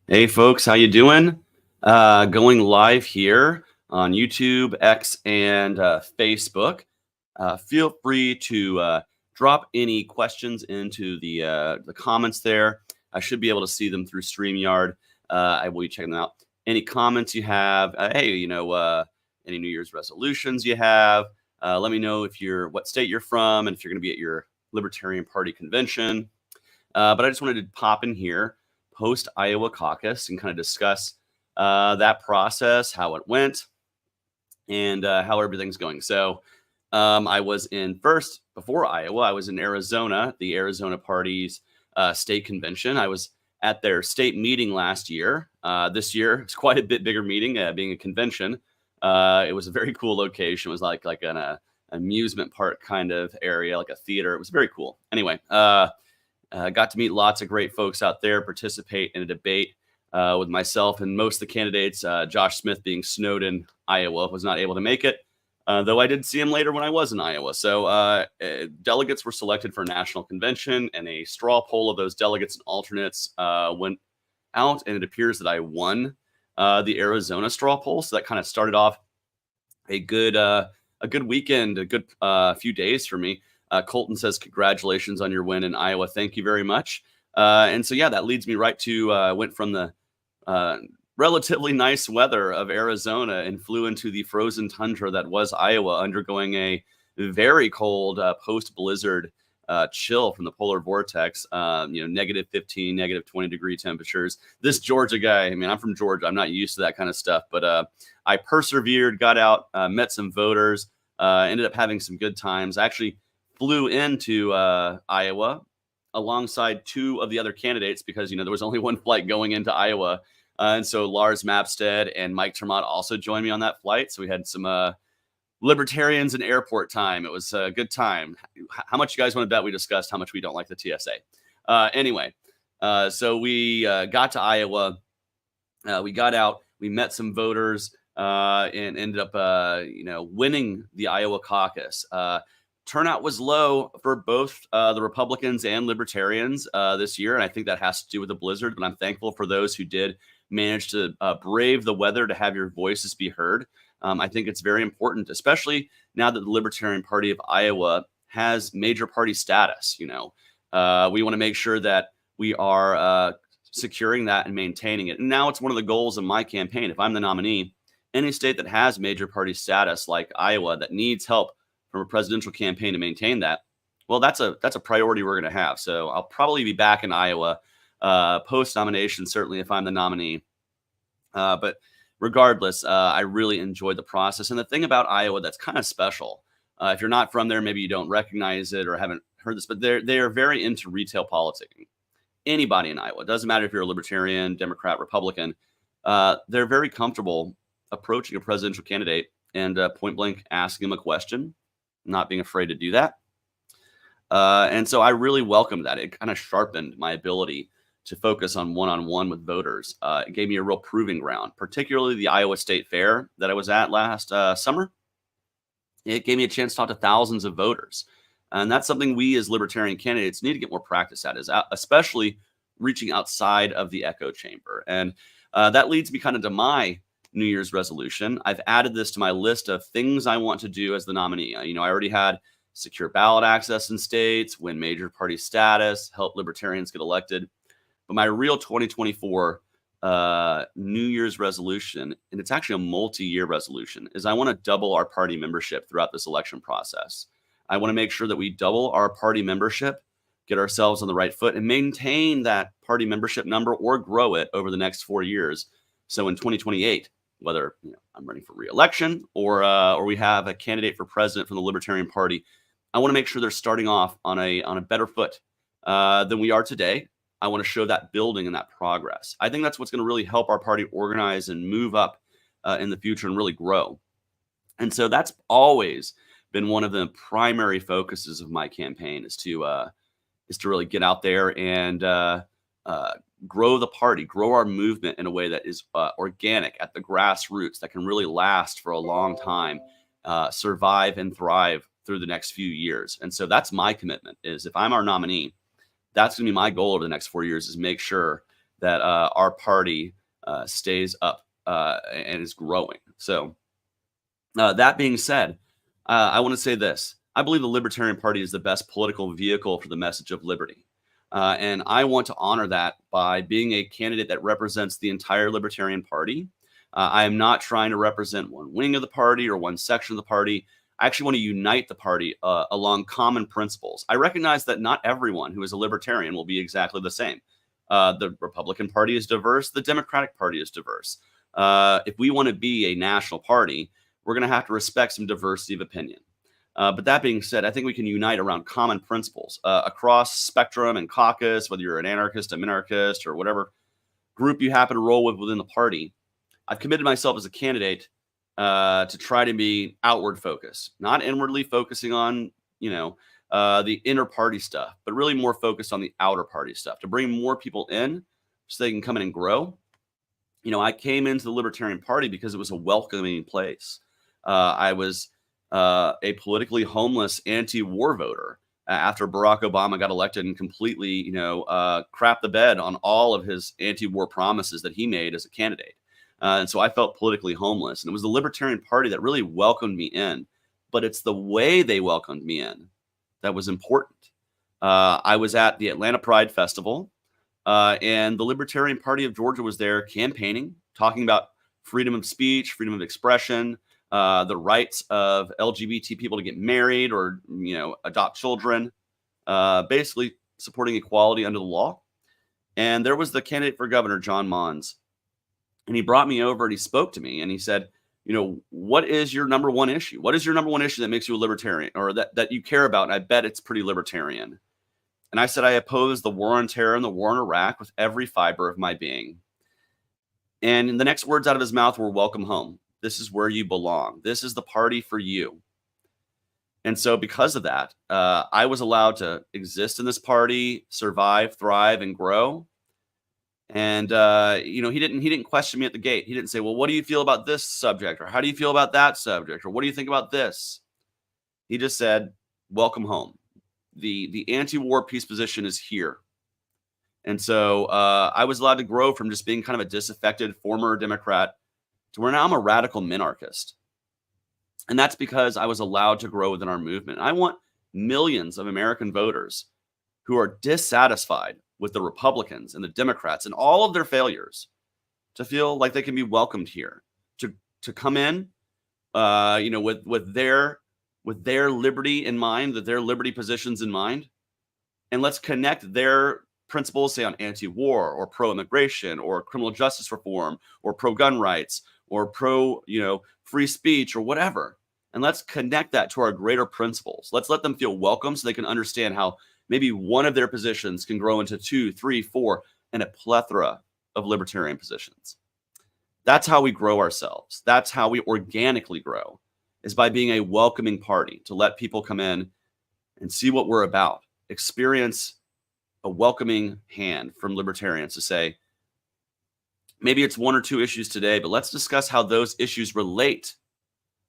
Hey folks, how you doing? Going live here on YouTube, X, and Facebook. Feel free to drop any questions into the comments there. I should be able to see them through StreamYard. I will be checking them out. Any comments you have? Hey, any New Year's resolutions you have? Let me know what state you're from and if you're going to be at your Libertarian Party convention. But I just wanted to pop in here post Iowa caucus and kind of discuss that process, how it went, and how everything's going. So I was before Iowa, I was in Arizona, the Arizona Party's state convention. I was at their state meeting last year. This year, it's quite a bit bigger meeting, being a convention. It was a very cool location. It was like an amusement park kind of area, like a theater. It was very cool. Anyway, got to meet lots of great folks out there, participate in a debate with myself and most of the candidates. Josh Smith, being snowed in Iowa, was not able to make it, though I did see him later when I was in Iowa. So delegates were selected for a national convention, and a straw poll of those delegates and alternates went out, and it appears that I won the Arizona straw poll. So that kind of started off a good weekend, a good few days for me. Colton says, congratulations on your win in Iowa. Thank you very much. And so, yeah, that leads me right to went from the relatively nice weather of Arizona and flew into the frozen tundra that was Iowa, undergoing a very cold post-blizzard chill from the polar vortex, negative 15, negative 20 degree temperatures. This Georgia guy, I mean, I'm from Georgia. I'm not used to that kind of stuff, but I persevered, got out, met some voters, ended up having some good times. I actually flew into Iowa alongside two of the other candidates because, there was only one flight going into Iowa. And so Lars Mapstead and Mike Termott also joined me on that flight. So we had some libertarians in airport time. It was a good time. How much you guys want to bet we discussed how much we don't like the TSA? Anyway, so we got to Iowa. We got out. We met some voters and ended up, winning the Iowa caucus. Turnout was low for both the Republicans and Libertarians this year, and I think that has to do with the blizzard, but I'm thankful for those who did manage to brave the weather to have your voices be heard. I think it's very important, especially now that the Libertarian Party of Iowa has major party status. We want to make sure that we are securing that and maintaining it. And now it's one of the goals of my campaign. If I'm the nominee, any state that has major party status like Iowa that needs help from a presidential campaign to maintain that, well, that's a priority we're going to have. So I'll probably be back in Iowa post nomination, certainly if I'm the nominee. But regardless, I really enjoyed the process. And the thing about Iowa that's kind of special, if you're not from there, maybe you don't recognize it or haven't heard this, but they are very into retail politicking. Anybody in Iowa, it doesn't matter if you're a Libertarian, Democrat, Republican, they're very comfortable approaching a presidential candidate and point blank asking them a question, not being afraid to do that. And so I really welcomed that. It kind of sharpened my ability to focus on one-on-one with voters. It gave me a real proving ground, particularly the Iowa State Fair that I was at last summer. It gave me a chance to talk to thousands of voters. And that's something we as Libertarian candidates need to get more practice at, is especially reaching outside of the echo chamber. And that leads me kind of to my New Year's resolution. I've added this to my list of things I want to do as the nominee. I already had secure ballot access in states, win major party status, help Libertarians get elected. But my real 2024 New Year's resolution, and it's actually a multi-year resolution, is I want to double our party membership throughout this election process. I want to make sure that we double our party membership, get ourselves on the right foot, and maintain that party membership number or grow it over the next 4 years. So in 2028, whether I'm running for re-election or we have a candidate for president from the Libertarian Party, I want to make sure they're starting off on a better foot than we are today. I want to show that building and that progress. I think that's what's going to really help our party organize and move up in the future and really grow. And so that's always been one of the primary focuses of my campaign, is to really get out there and grow the party, grow our movement in a way that is organic at the grassroots, that can really last for a long time, survive and thrive through the next few years. And so that's my commitment, is if I'm our nominee, that's going to be my goal over the next 4 years, is make sure that our party stays up and is growing. So that being said, I want to say this. I believe the Libertarian Party is the best political vehicle for the message of liberty. And I want to honor that by being a candidate that represents the entire Libertarian Party. I am not trying to represent one wing of the party or one section of the party. I actually want to unite the party along common principles. I recognize that not everyone who is a libertarian will be exactly the same. The Republican Party is diverse. The Democratic Party is diverse. If we want to be a national party, we're going to have to respect some diversity of opinion. But that being said, I think we can unite around common principles across spectrum and caucus, whether you're an anarchist, a minarchist, or whatever group you happen to roll with within the party. I've committed myself as a candidate to try to be outward focused, not inwardly focusing on, the inner party stuff, but really more focused on the outer party stuff to bring more people in so they can come in and grow. I came into the Libertarian Party because it was a welcoming place. I was a politically homeless anti-war voter after Barack Obama got elected and completely, crapped the bed on all of his anti-war promises that he made as a candidate. And so I felt politically homeless. And it was the Libertarian Party that really welcomed me in. But it's the way they welcomed me in that was important. I was at the Atlanta Pride Festival, and the Libertarian Party of Georgia was there campaigning, talking about freedom of speech, freedom of expression, the rights of LGBT people to get married or, adopt children, basically supporting equality under the law. And there was the candidate for governor, John Mons. And he brought me over and he spoke to me and he said, what is your number one issue? What is your number one issue that makes you a libertarian or that you care about? And I bet it's pretty libertarian. And I said, I oppose the war on terror and the war in Iraq with every fiber of my being. And the next words out of his mouth were, welcome home. This is where you belong. This is the party for you. And so because of that, I was allowed to exist in this party, survive, thrive, and grow. And, he didn't question me at the gate. He didn't say, well, what do you feel about this subject? Or how do you feel about that subject? Or what do you think about this? He just said, welcome home. The anti-war peace position is here. And so I was allowed to grow from just being kind of a disaffected former Democrat to where now I'm a radical minarchist. And that's because I was allowed to grow within our movement. I want millions of American voters who are dissatisfied with the Republicans and the Democrats and all of their failures to feel like they can be welcomed here, to come in, with their liberty in mind, their liberty positions in mind, and let's connect their principles, say on anti-war or pro-immigration or criminal justice reform or pro-gun rights or pro, free speech or whatever. And let's connect that to our greater principles. Let's let them feel welcome so they can understand how maybe one of their positions can grow into 2, 3, 4, and a plethora of libertarian positions. That's how we grow ourselves. That's how we organically grow, is by being a welcoming party to let people come in and see what we're about, experience a welcoming hand from libertarians to say, maybe it's 1 or 2 issues today, but let's discuss how those issues relate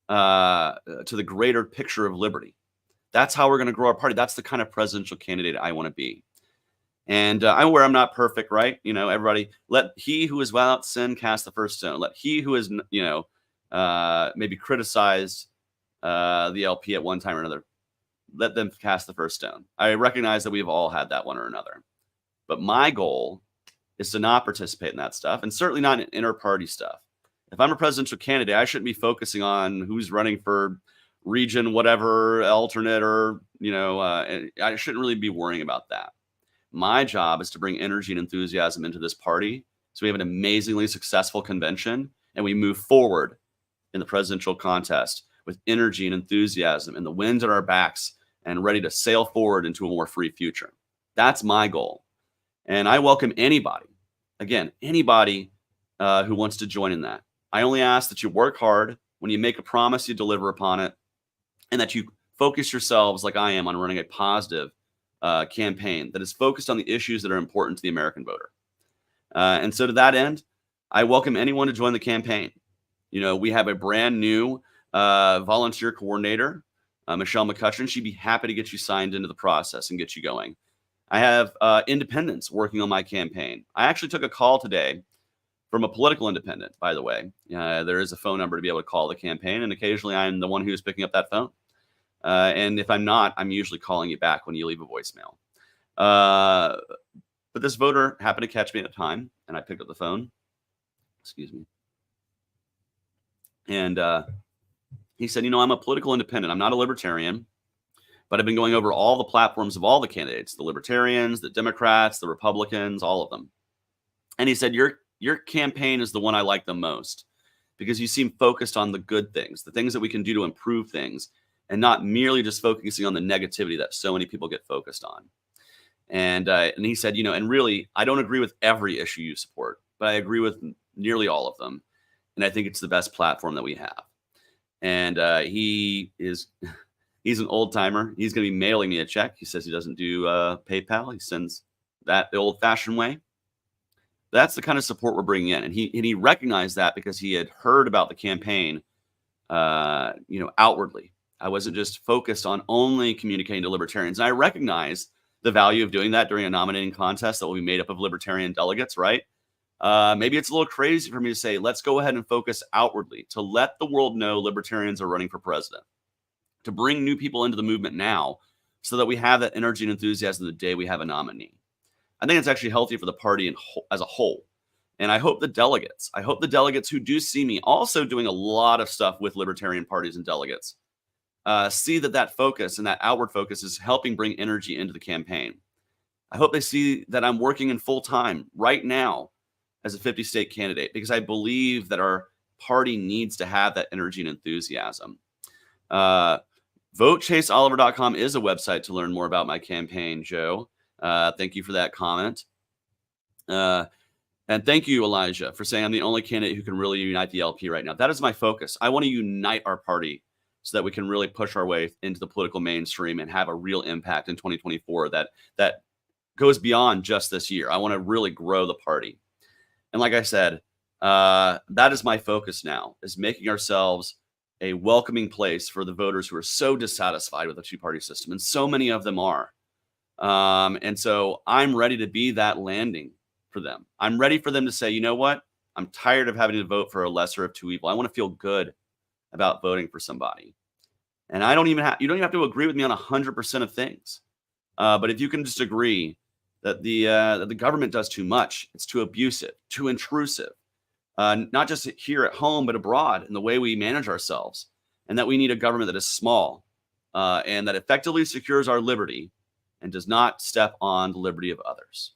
to the greater picture of liberty. That's how we're going to grow our party. That's the kind of presidential candidate I want to be. And I'm aware I'm not perfect, right? Everybody, let he who is without sin cast the first stone. Let he who is, maybe criticized the LP at one time or another, let them cast the first stone. I recognize that we've all had that one or another. But my goal is to not participate in that stuff, and certainly not in inter-party stuff. If I'm a presidential candidate, I shouldn't be focusing on who's running for region, whatever, alternate, or, I shouldn't really be worrying about that. My job is to bring energy and enthusiasm into this party so we have an amazingly successful convention and we move forward in the presidential contest with energy and enthusiasm and the wind at our backs and ready to sail forward into a more free future. That's my goal. And I welcome anybody, anybody who wants to join in that. I only ask that you work hard. When you make a promise, you deliver upon it, and that you focus yourselves, like I am, on running a positive campaign that is focused on the issues that are important to the American voter. And so to that end, I welcome anyone to join the campaign. We have a brand new volunteer coordinator, Michelle McCutcheon. She'd be happy to get you signed into the process and get you going. I have independents working on my campaign. I actually took a call today from a political independent, by the way. There is a phone number to be able to call the campaign, and occasionally I'm the one who's picking up that phone. And if I'm not, I'm usually calling you back when you leave a voicemail. Uh, but this voter happened to catch me at a time, and I picked up the phone. Excuse me. And he said, I'm a political independent. I'm not a libertarian, but I've been going over all the platforms of all the candidates, the libertarians, the Democrats, the Republicans, all of them. And he said, your campaign is the one I like the most because you seem focused on the good things, the things that we can do to improve things, and not merely just focusing on the negativity that so many people get focused on. And he said, and really, I don't agree with every issue you support, but I agree with nearly all of them. And I think it's the best platform that we have. And he's an old timer. He's going to be mailing me a check. He says he doesn't do PayPal. He sends that the old fashioned way. That's the kind of support we're bringing in. And he recognized that because he had heard about the campaign, outwardly. I wasn't just focused on only communicating to libertarians. And I recognize the value of doing that during a nominating contest that will be made up of libertarian delegates, right? Maybe it's a little crazy for me to say, let's go ahead and focus outwardly to let the world know libertarians are running for president, to bring new people into the movement now so that we have that energy and enthusiasm the day we have a nominee. I think it's actually healthy for the party as a whole. And I hope the delegates who do see me also doing a lot of stuff with libertarian parties and delegates, see that focus and that outward focus is helping bring energy into the campaign. I hope they see that I'm working in full time right now as a 50-state candidate because I believe that our party needs to have that energy and enthusiasm. VoteChaseOliver.com is a website to learn more about my campaign, Joe. Thank you for that comment. And thank you, Elijah, for saying I'm the only candidate who can really unite the LP right now. That is my focus. I want to unite our party so that we can really push our way into the political mainstream and have a real impact in 2024 that goes beyond just this year. I want to really grow the party. And like I said, that is my focus now, is making ourselves a welcoming place for the voters who are so dissatisfied with the two-party system. And so many of them are. And so I'm ready to be that landing for them. I'm ready for them to say, you know what? I'm tired of having to vote for a lesser of two evil. I want to feel good about voting for somebody. And you don't even have to agree with me on 100% of things. But if you can just agree that the government does too much, it's too abusive, too intrusive, not just here at home, but abroad in the way we manage ourselves, and that we need a government that is small and that effectively secures our liberty and does not step on the liberty of others.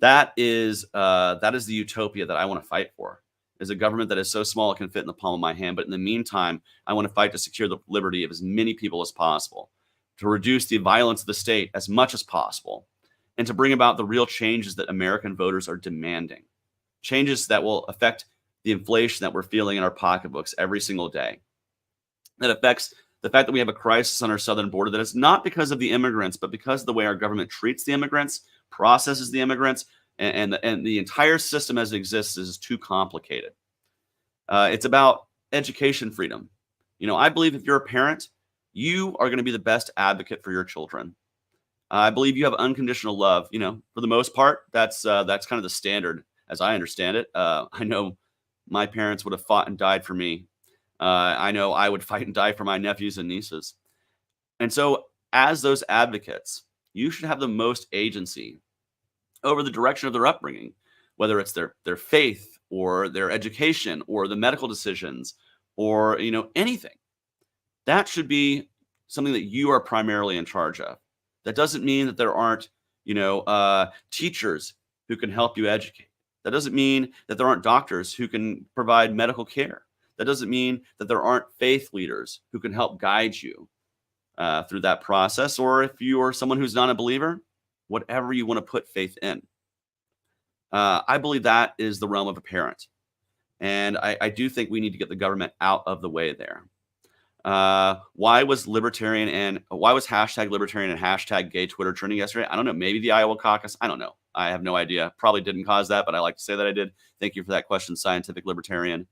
That is the utopia that I want to fight for, is a government that is so small it can fit in the palm of my hand. But in the meantime, I want to fight to secure the liberty of as many people as possible, to reduce the violence of the state as much as possible, and to bring about the real changes that American voters are demanding, changes that will affect the inflation that we're feeling in our pocketbooks every single day, that affects the fact that we have a crisis on our southern border that is not because of the immigrants, but because of the way our government treats the immigrants, processes the immigrants, and the entire system as it exists is too complicated. It's about education freedom. I believe if you're a parent, you are going to be the best advocate for your children. I believe you have unconditional love. For the most part, that's kind of the standard as I understand it. I know my parents would have fought and died for me. I know I would fight and die for my nephews and nieces. And so as those advocates, you should have the most agency over the direction of their upbringing, whether it's their faith or their education or the medical decisions or, anything. That should be something that you are primarily in charge of. That doesn't mean that there aren't, teachers who can help you educate. That doesn't mean that there aren't doctors who can provide medical care. That doesn't mean that there aren't faith leaders who can help guide you through that process. Or if you are someone who's not a believer, whatever you want to put faith in. I believe that is the realm of a parent. And I do think we need to get the government out of the way there. Why was hashtag libertarian and hashtag gay Twitter trending yesterday? I don't know. Maybe the Iowa caucus. I don't know. I have no idea. Probably didn't cause that, but I like to say that I did. Thank you for that question, Scientific Libertarian.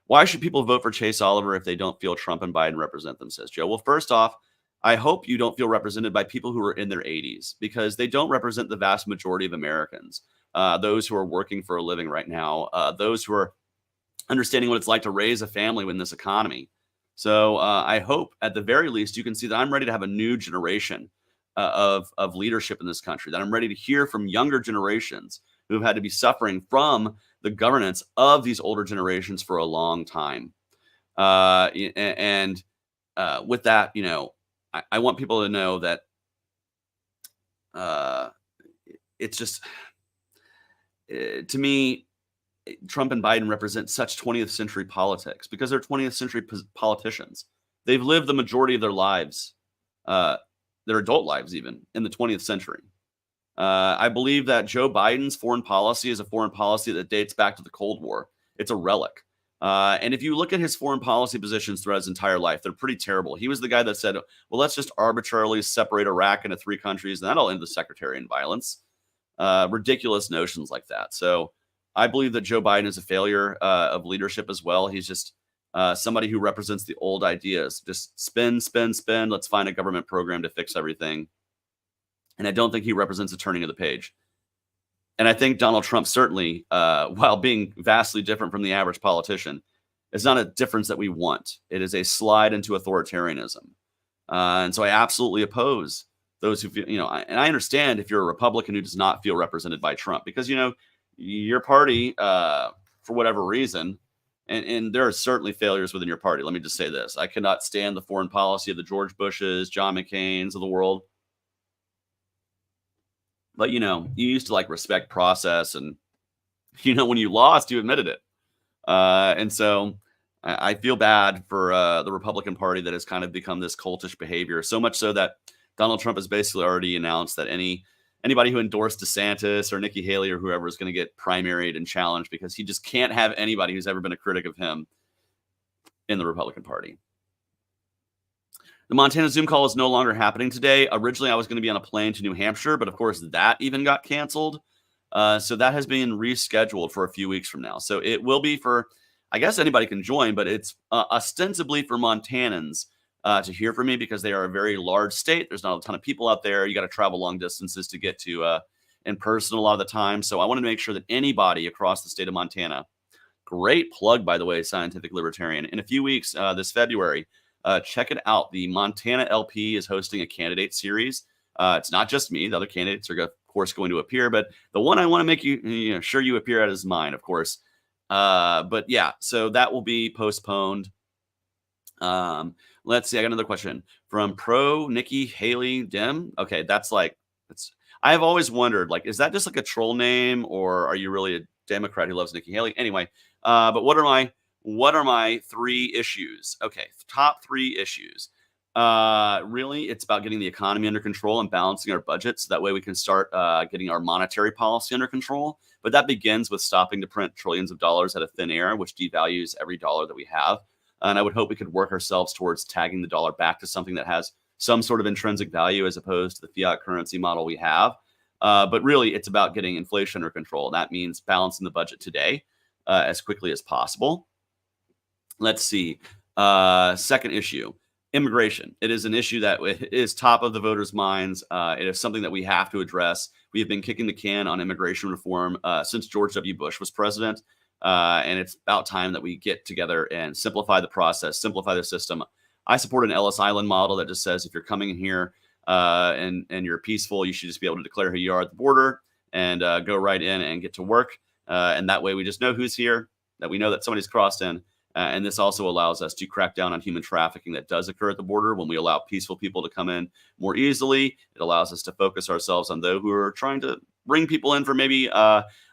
Why should people vote for Chase Oliver if they don't feel Trump and Biden represent them, says Joe? Well, first off, I hope you don't feel represented by people who are in their 80s, because they don't represent the vast majority of Americans. Those who are working for a living right now, those who are understanding what it's like to raise a family in this economy. So I hope, at the very least, you can see that I'm ready to have a new generation of leadership in this country. That I'm ready to hear from younger generations who have had to be suffering from the governance of these older generations for a long time. And with that, I want people to know that uh, it's just, to me, Trump and Biden represent such 20th century politics because they're 20th century politicians. They've lived the majority of their lives, uh, their adult lives, even in the 20th century. I believe that Joe Biden's foreign policy is a foreign policy that dates back to the Cold War. It's a relic. And if you look at his foreign policy positions throughout his entire life, they're pretty terrible. He was the guy that said, well, let's just arbitrarily separate Iraq into 3 countries, and that'll end the sectarian violence. Ridiculous notions like that. So I believe that Joe Biden is a failure of leadership as well. He's just somebody who represents the old ideas. Just spend, spend, spend. Let's find a government program to fix everything. And I don't think he represents a turning of the page. And I think Donald Trump certainly, while being vastly different from the average politician, is not a difference that we want. It is a slide into authoritarianism. And so I absolutely oppose those who feel, and I understand if you're a Republican who does not feel represented by Trump, because, your party, for whatever reason, and there are certainly failures within your party. Let me just say this. I cannot stand the foreign policy of the George Bushes, John McCain's of the world. But, you used to respect process, and, when you lost, you admitted it. And so I feel bad for the Republican Party that has kind of become this cultish behavior, so much so that Donald Trump has basically already announced that anybody who endorsed DeSantis or Nikki Haley or whoever is going to get primaried and challenged, because he just can't have anybody who's ever been a critic of him in the Republican Party. The Montana Zoom call is no longer happening today. Originally, I was going to be on a plane to New Hampshire, but of course that even got canceled. So that has been rescheduled for a few weeks from now. So it will be for, I guess anybody can join, but it's ostensibly for Montanans to hear from me, because they are a very large state. There's not a ton of people out there. You got to travel long distances to get to in person a lot of the time. So I wanted to make sure that anybody across the state of Montana, great plug, by the way, Scientific Libertarian, in a few weeks, this February, check it out. The Montana LP is hosting a candidate series. It's not just me. The other candidates are, of course, going to appear, but the one I want to make sure you appear at is mine, of course. But yeah, so that will be postponed. Let's see. I got another question from Pro Nikki Haley Dem. Okay, I have always wondered, is that just a troll name, or are you really a Democrat who loves Nikki Haley? Anyway, but what are my 3 issues? Okay, top 3 issues. Really, it's about getting the economy under control and balancing our budget, so that way we can start getting our monetary policy under control. But that begins with stopping to print trillions of dollars out of thin air, which devalues every dollar that we have. And I would hope we could work ourselves towards tagging the dollar back to something that has some sort of intrinsic value, as opposed to the fiat currency model we have. But really, it's about getting inflation under control. That means balancing the budget today as quickly as possible. Let's see. Second issue, immigration. It is an issue that is top of the voters' minds. It is something that we have to address. We have been kicking the can on immigration reform since George W. Bush was president. And it's about time that we get together and simplify the process, simplify the system. I support an Ellis Island model that just says if you're coming in here and you're peaceful, you should just be able to declare who you are at the border and go right in and get to work. And that way we just know who's here, that we know that somebody's crossed in. And this also allows us to crack down on human trafficking that does occur at the border. When we allow peaceful people to come in more easily, it allows us to focus ourselves on those who are trying to bring people in for maybe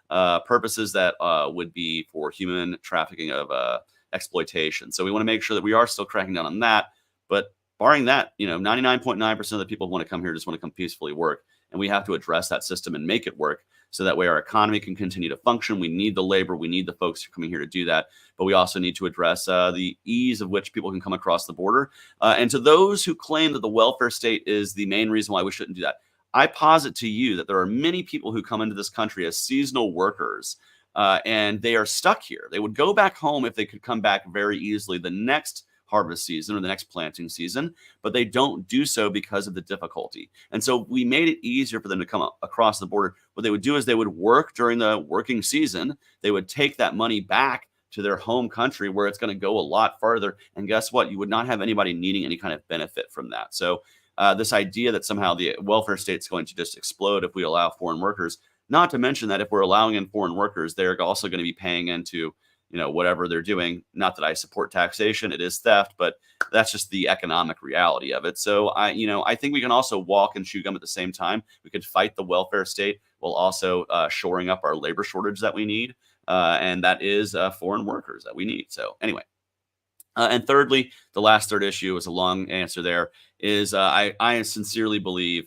purposes that would be for human trafficking of exploitation. So we want to make sure that we are still cracking down on that. But barring that, 99.9% of the people who want to come here just want to come peacefully work. And we have to address that system and make it work, so that way our economy can continue to function. We need the labor. We need the folks who are coming here to do that. But we also need to address the ease of which people can come across the border. And to those who claim that the welfare state is the main reason why we shouldn't do that, I posit to you that there are many people who come into this country as seasonal workers, and they are stuck here. They would go back home if they could come back very easily the next harvest season or the next planting season, but they don't do so because of the difficulty. And so we made it easier for them to come across the border. What they would do is they would work during the working season. They would take that money back to their home country where it's going to go a lot farther. And guess what? You would not have anybody needing any kind of benefit from that. So this idea that somehow the welfare state is going to just explode if we allow foreign workers, not to mention that if we're allowing in foreign workers, they're also going to be paying into, whatever they're doing. Not that I support taxation, it is theft, but that's just the economic reality of it. So I think we can also walk and chew gum at the same time. We could fight the welfare state while also shoring up our labor shortage that we need. And that is foreign workers that we need. So anyway. And thirdly, the last third issue is a long answer there, is I sincerely believe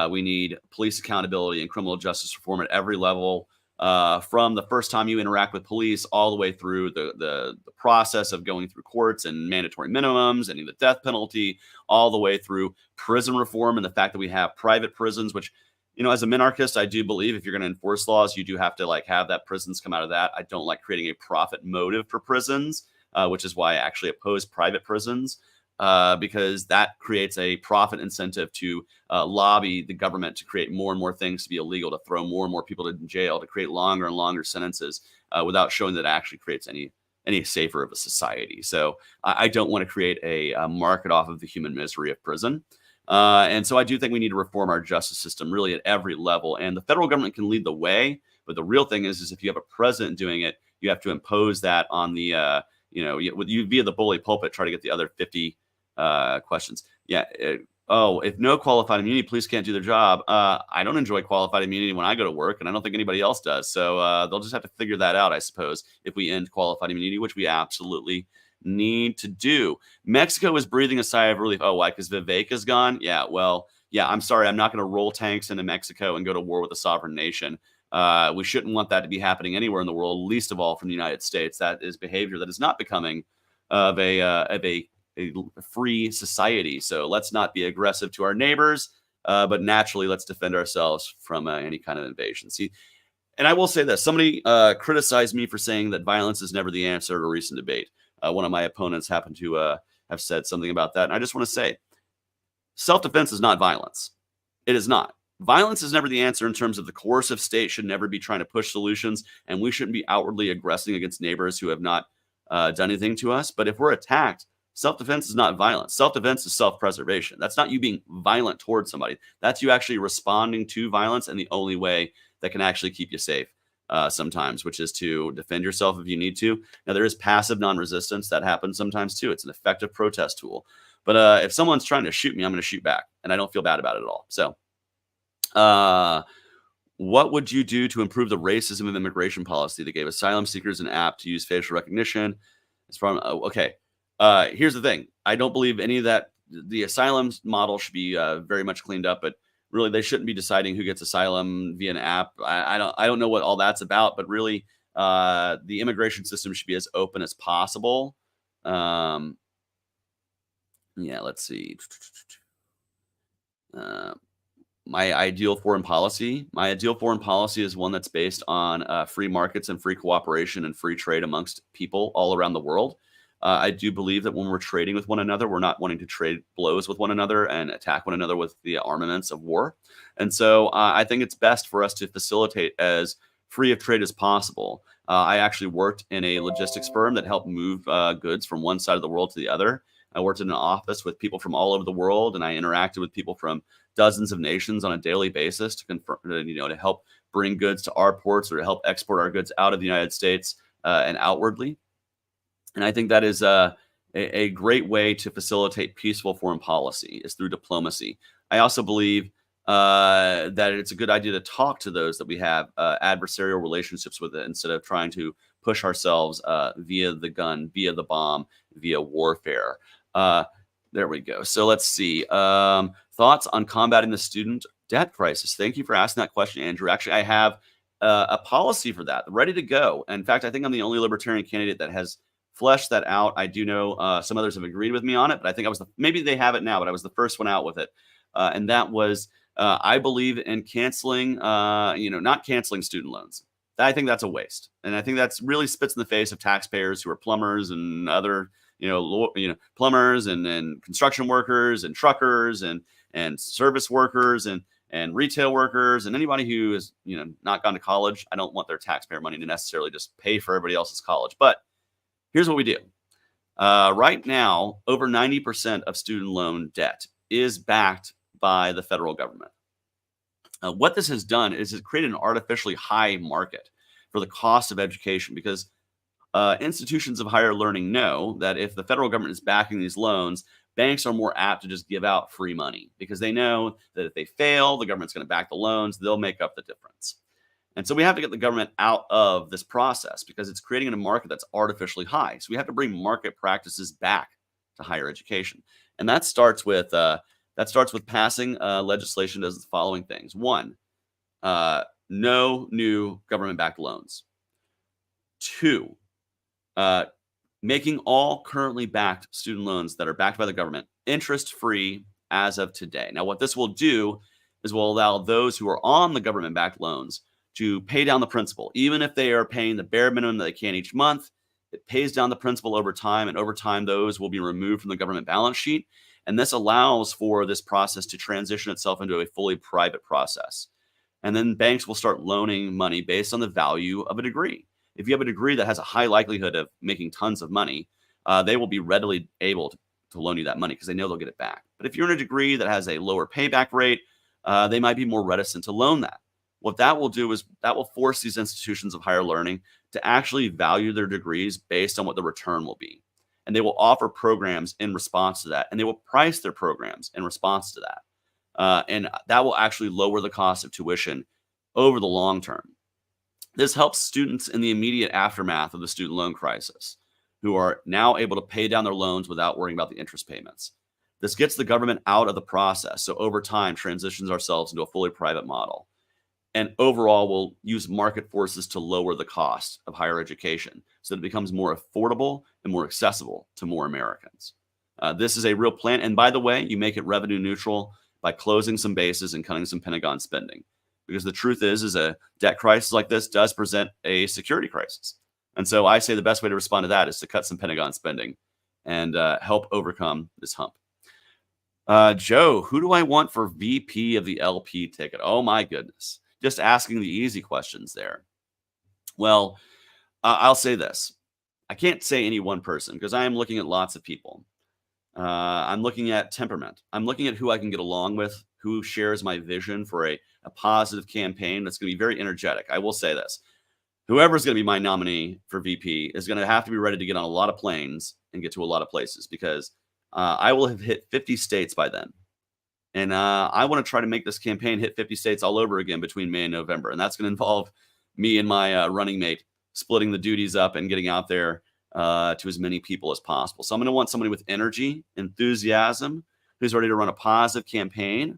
we need police accountability and criminal justice reform at every level, from the first time you interact with police all the way through the process of going through courts and mandatory minimums and the death penalty, all the way through prison reform and the fact that we have private prisons, which, as a minarchist, I do believe if you're going to enforce laws, you do have to have that prisons come out of that. I don't like creating a profit motive for prisons. Which is why I actually oppose private prisons, because that creates a profit incentive to lobby the government to create more and more things to be illegal, to throw more and more people to jail, to create longer and longer sentences without showing that it actually creates any safer of a society. So I don't want to create a market off of the human misery of prison. And so I do think we need to reform our justice system really at every level. And the federal government can lead the way. But the real thing is if you have a president doing it, you have to impose that on the you via the bully pulpit try to get the other 50 questions. Yeah. If no qualified immunity, police can't do their job. I don't enjoy qualified immunity when I go to work, and I don't think anybody else does. So they'll just have to figure that out, I suppose, if we end qualified immunity, which we absolutely need to do. Mexico is breathing a sigh of relief. Oh, why? Because Vivek is gone? Yeah, well, yeah, I'm sorry. I'm not going to roll tanks into Mexico and go to war with a sovereign nation. We shouldn't want that to be happening anywhere in the world, least of all from the United States. That is behavior that is not becoming of a free society. So let's not be aggressive to our neighbors, but naturally let's defend ourselves from any kind of invasion. See, and I will say this: somebody criticized me for saying that violence is never the answer at a recent debate. One of my opponents happened to have said something about that, and I just want to say, self-defense is not violence. It is not. Violence is never the answer in terms of the coercive state should never be trying to push solutions, and we shouldn't be outwardly aggressing against neighbors who have not done anything to us. But if we're attacked, self-defense is not violence. Self-defense is self-preservation. That's not you being violent towards somebody. That's you actually responding to violence in the only way that can actually keep you safe sometimes, which is to defend yourself if you need to. Now, there is passive non-resistance. That happens sometimes too. It's an effective protest tool. But if someone's trying to shoot me, I'm going to shoot back, and I don't feel bad about it at all. So what would you do to improve the racism of immigration policy that gave asylum seekers an app to use facial recognition? It's from okay. Here's the thing: I don't believe any of that. The asylum model should be very much cleaned up, but really they shouldn't be deciding who gets asylum via an app. I don't know what all that's about, but really the immigration system should be as open as possible. Yeah, let's see. My ideal foreign policy is one that's based on free markets and free cooperation and free trade amongst people all around the world. I do believe that when we're trading with one another, we're not wanting to trade blows with one another and attack one another with the armaments of war. And so I think it's best for us to facilitate as free of trade as possible. I actually worked in a logistics firm that helped move goods from one side of the world to the other. I worked in an office with people from all over the world, and I interacted with people from dozens of nations on a daily basis to confirm, to help bring goods to our ports or to help export our goods out of the United States and outwardly. And I think that is a great way to facilitate peaceful foreign policy is through diplomacy. I also believe that it's a good idea to talk to those that we have adversarial relationships with it instead of trying to push ourselves via the gun, via the bomb, via warfare. There we go. So let's see. Thoughts on combating the student debt crisis? Thank you for asking that question, Andrew. Actually, I have a policy for that ready to go. In fact, I think I'm the only libertarian candidate that has fleshed that out. I do know some others have agreed with me on it, but I think I was maybe they have it now, but I was the first one out with it. And that was, I believe in canceling, not canceling student loans. I think that's a waste. And I think that's really spits in the face of taxpayers who are plumbers and other plumbers and construction workers and truckers and service workers and retail workers and anybody who is, not gone to college. I don't want their taxpayer money to necessarily just pay for everybody else's college. But here's what we do. Right now, over 90% of student loan debt is backed by the federal government. What this has done is it's created an artificially high market for the cost of education, because institutions of higher learning know that if the federal government is backing these loans, banks are more apt to just give out free money, because they know that if they fail, the government's going to back the loans. They'll make up the difference. And so we have to get the government out of this process, because it's creating a market that's artificially high. So we have to bring market practices back to higher education. And that starts with passing legislation that does the following things. One, no new government-backed loans. Two, making all currently backed student loans that are backed by the government interest-free as of today. Now, what this will do is will allow those who are on the government-backed loans to pay down the principal. Even if they are paying the bare minimum that they can each month, it pays down the principal over time, and over time, those will be removed from the government balance sheet. And this allows for this process to transition itself into a fully private process. And then banks will start loaning money based on the value of a degree. If you have a degree that has a high likelihood of making tons of money, they will be readily able to loan you that money, because they know they'll get it back. But if you're in a degree that has a lower payback rate, they might be more reticent to loan that. What that will do is that will force these institutions of higher learning to actually value their degrees based on what the return will be. And they will offer programs in response to that. And they will price their programs in response to that. And that will actually lower the cost of tuition over the long term. This helps students in the immediate aftermath of the student loan crisis, who are now able to pay down their loans without worrying about the interest payments. This gets the government out of the process. So over time, transitions ourselves into a fully private model. And overall, we'll use market forces to lower the cost of higher education so that it becomes more affordable and more accessible to more Americans. This is a real plan. And by the way, you make it revenue neutral by closing some bases and cutting some Pentagon spending. Because the truth is a debt crisis like this does present a security crisis. And so I say the best way to respond to that is to cut some Pentagon spending and help overcome this hump. Joe, who do I want for VP of the LP ticket? Oh, my goodness. Just asking the easy questions there. Well, I'll say this. I can't say any one person, because I am looking at lots of people. I'm looking at temperament. I'm looking at who I can get along with, who shares my vision for a positive campaign that's going to be very energetic. I will say this. Whoever's going to be my nominee for VP is going to have to be ready to get on a lot of planes and get to a lot of places, because I will have hit 50 states by then. And I want to try to make this campaign hit 50 states all over again between May and November. And that's going to involve me and my running mate splitting the duties up and getting out there to as many people as possible. So I'm going to want somebody with energy, enthusiasm, who's ready to run a positive campaign,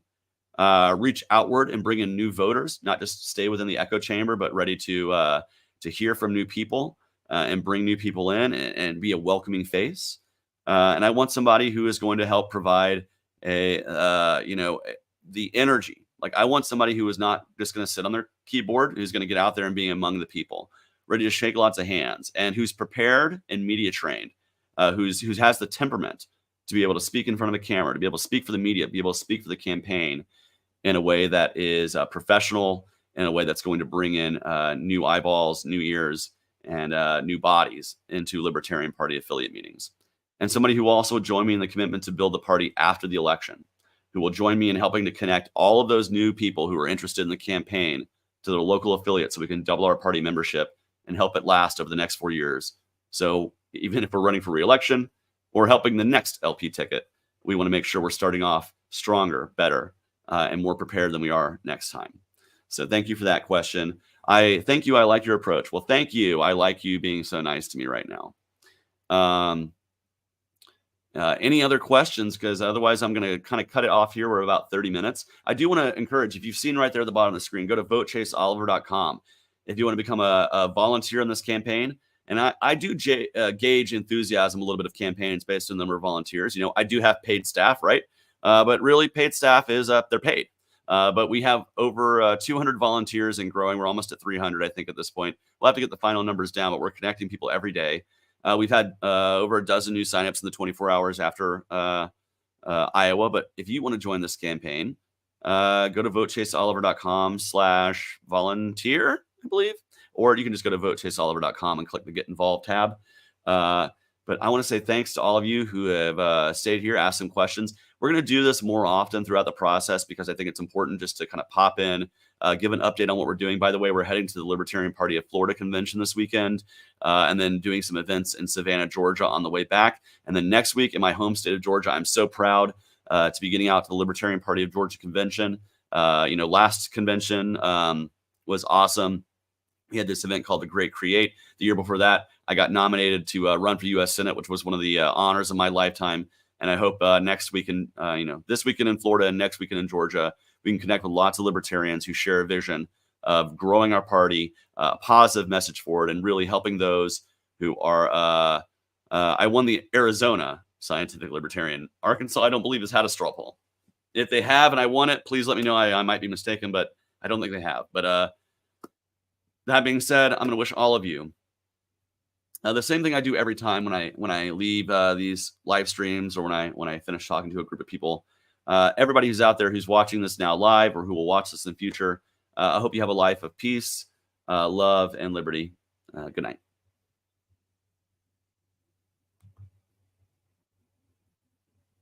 reach outward and bring in new voters, not just stay within the echo chamber, but ready to hear from new people and bring new people in and be a welcoming face. And I want somebody who is going to help provide the energy. Like, I want somebody who is not just going to sit on their keyboard, who's going to get out there and be among the people, ready to shake lots of hands, and who's prepared and media trained, who has the temperament to be able to speak in front of a camera, to be able to speak for the media, be able to speak for the campaign in a way that is professional, in a way that's going to bring in new eyeballs, new ears, and new bodies into Libertarian Party affiliate meetings. And somebody who will also join me in the commitment to build the party after the election, who will join me in helping to connect all of those new people who are interested in the campaign to their local affiliates, so we can double our party membership and help it last over the next 4 years. So even if we're running for re-election or helping the next LP ticket, we want to make sure we're starting off stronger, better, and more prepared than we are next time. So thank you for that question. Thank you. I like your approach. Well, thank you. I like you being so nice to me right now. Any other questions? Because otherwise I'm going to kind of cut it off here. We're about 30 minutes. I do want to encourage, if you've seen right there at the bottom of the screen, go to votechaseoliver.com if you want to become a volunteer in this campaign. And I do gauge enthusiasm a little bit of campaigns based on the number of volunteers. I do have paid staff, right? But really paid staff is they're paid. But we have over 200 volunteers and growing. We're almost at 300, I think, at this point. We'll have to get the final numbers down, but we're connecting people every day. We've had over a dozen new signups in the 24 hours after Iowa. But if you want to join this campaign, go to votechaseoliver.com/volunteer, I believe, or you can just go to votechaseoliver.com and click the Get Involved tab. But I want to say thanks to all of you who have stayed here, asked some questions. We're going to do this more often throughout the process because I think it's important just to kind of pop in, give an update on what we're doing. By the way, we're heading to the Libertarian Party of Florida convention this weekend, and then doing some events in Savannah, Georgia on the way back. And then next week in my home state of Georgia, I'm so proud to be getting out to the Libertarian Party of Georgia convention. Last convention was awesome. We had this event called The Great Create. The year before that, I got nominated to run for U.S. Senate, which was one of the honors of my lifetime. And I hope next weekend, this weekend in Florida and next weekend in Georgia, we can connect with lots of libertarians who share a vision of growing our party, a positive message forward, and really helping those who are. I won the Arizona Scientific Libertarian. Arkansas, I don't believe, has had a straw poll. If they have and I won it, please let me know. I might be mistaken, but I don't think they have. But that being said, I'm going to wish all of you the same thing I do every time when I leave these live streams or when I finish talking to a group of people. Everybody who's out there who's watching this now live or who will watch this in the future, I hope you have a life of peace, love, and liberty. Good night.